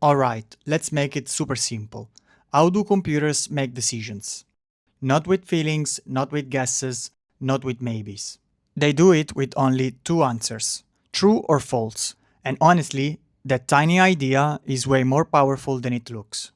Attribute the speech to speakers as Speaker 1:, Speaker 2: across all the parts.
Speaker 1: Alright, let's make it super simple. How do computers make decisions? Not with feelings, not with guesses, not with maybes. They do it with only two answers, true or false. And honestly, that tiny idea is way more powerful than it looks.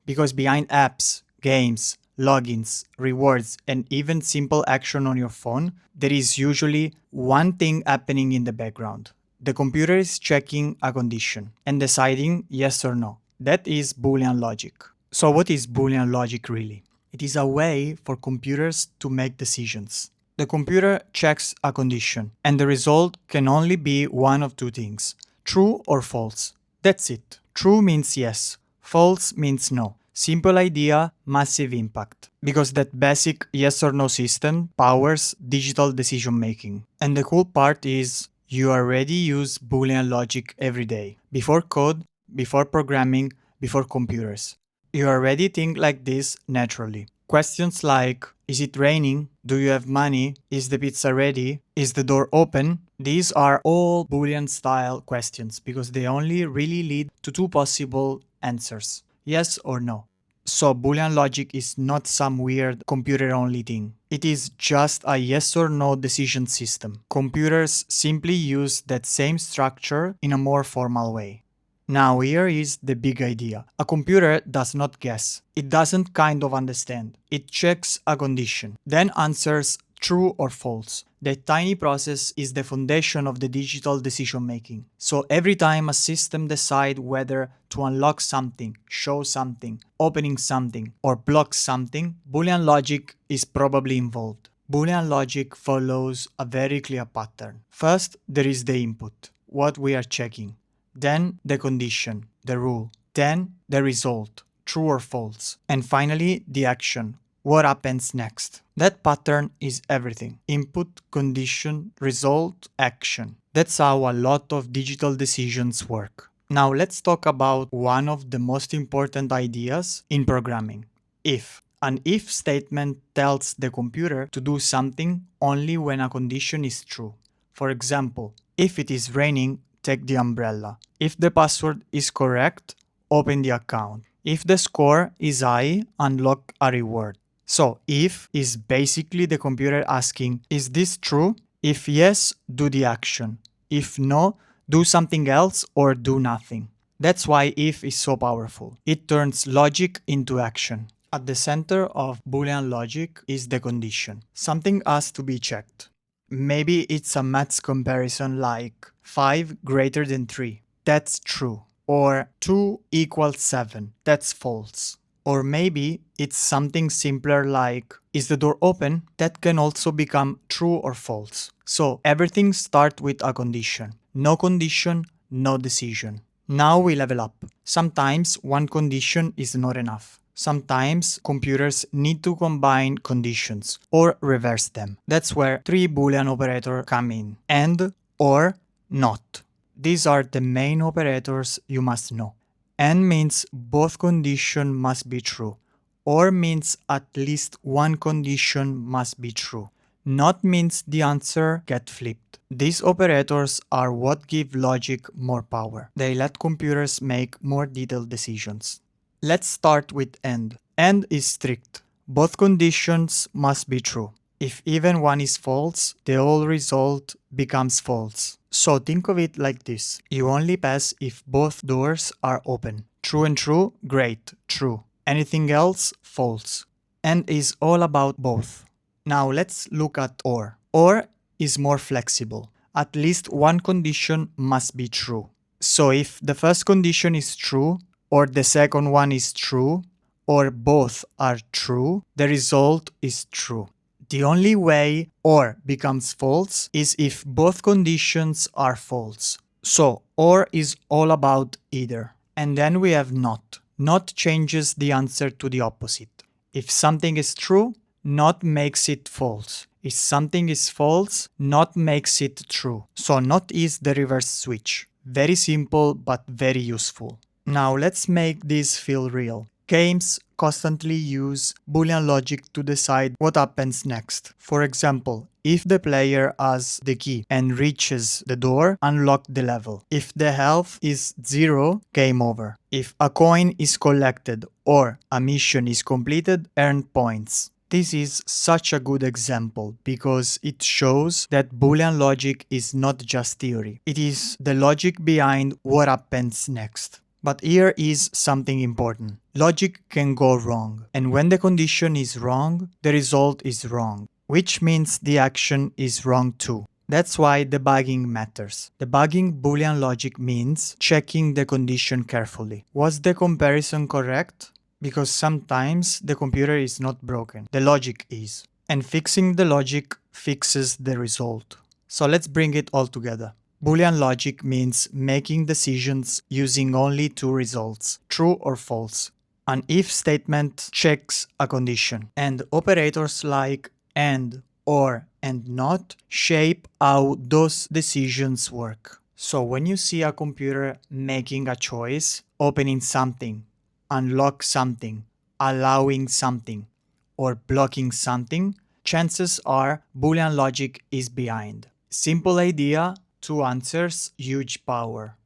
Speaker 1: Because behind apps, games, logins, rewards, and even simple action on your phone, there is usually one thing happening in the background. The computer is checking a condition and deciding yes or no. That is Boolean logic. So, what is Boolean logic really? It is a way for computers to make decisions. The computer checks a condition, and the result can only be one of two things, true or false. That's it. True means yes, false means no. Simple idea, massive impact. Because that basic yes or no system powers digital decision making. And the cool part is you already use Boolean logic every day. Before code, before programming, before computers. You already think like this naturally. Questions like, is it raining? Do you have money? Is the pizza ready? Is the door open? These are all Boolean style questions because they only really lead to two possible answers, yes or no. So Boolean logic is not some weird computer-only thing. It is just a yes or no decision system. Computers simply use that same structure in a more formal way. Now here is the big idea. A computer does not guess. It doesn't kind of understand. It checks a condition, then answers true or false. That tiny process is the foundation of the digital decision making. So every time a system decides whether to unlock something, show something, opening something, or block something, Boolean logic is probably involved. Boolean logic follows a very clear pattern. First, there is the input, what we are checking. Then the condition, the rule. Then the result, true or false. And finally, the action, what happens next. That pattern is everything. Input, condition, result, action. That's how a lot of digital decisions work. Now let's talk about one of the most important ideas in programming. If. An if statement tells the computer to do something only when a condition is true. For example, if it is raining, take the umbrella. If the password is correct, open the account. If the score is high, unlock a reward. So, if is basically the computer asking, is this true? If yes, do the action. If no, do something else or do nothing. That's why if is so powerful. It turns logic into action. At the center of Boolean logic is the condition. Something has to be checked. Maybe it's a maths comparison like 5 greater than 3. That's true. Or 2 equals 7. That's false. Or maybe it's something simpler like, is the door open? That can also become true or false. So everything starts with a condition. No condition, no decision. Now we level up. Sometimes one condition is not enough. Sometimes computers need to combine conditions or reverse them. That's where three Boolean operators come in. And, or, not. These are the main operators you must know. And means both conditions must be true. Or means at least one condition must be true. Not means the answer gets flipped. These operators are what give logic more power. They let computers make more detailed decisions. Let's start with AND. AND is strict. Both conditions must be true. If even one is false, the whole result becomes false. So think of it like this. You only pass if both doors are open. True and true, great, true. Anything else, false. AND is all about both. Now let's look at OR. OR is more flexible. At least one condition must be true. So if the first condition is true, or the second one is true, or both are true, the result is true. The only way OR becomes false is if both conditions are false. So OR is all about either. And then we have NOT. NOT changes the answer to the opposite. If something is true, NOT makes it false. If something is false, NOT makes it true. So NOT is the reverse switch. Very simple but very useful. Now let's make this feel real. Games constantly use Boolean logic to decide what happens next. For example, if the player has the key and reaches the door, unlock the level. If the health is 0, game over. If a coin is collected or a mission is completed, earn points. This is such a good example because it shows that Boolean logic is not just theory. It is the logic behind what happens next. But here is something important. Logic can go wrong, and when the condition is wrong, the result is wrong, which means the action is wrong too. That's why debugging matters. Debugging Boolean logic means checking the condition carefully. Was the comparison correct? Because sometimes the computer is not broken, the logic is. And fixing the logic fixes the result. So let's bring it all together. Boolean logic means making decisions using only two results, true or false. An if statement checks a condition, and operators like and, or, and not shape how those decisions work. So when you see a computer making a choice, opening something, unlock something, allowing something, or blocking something, chances are Boolean logic is behind. Simple idea, two answers, huge power.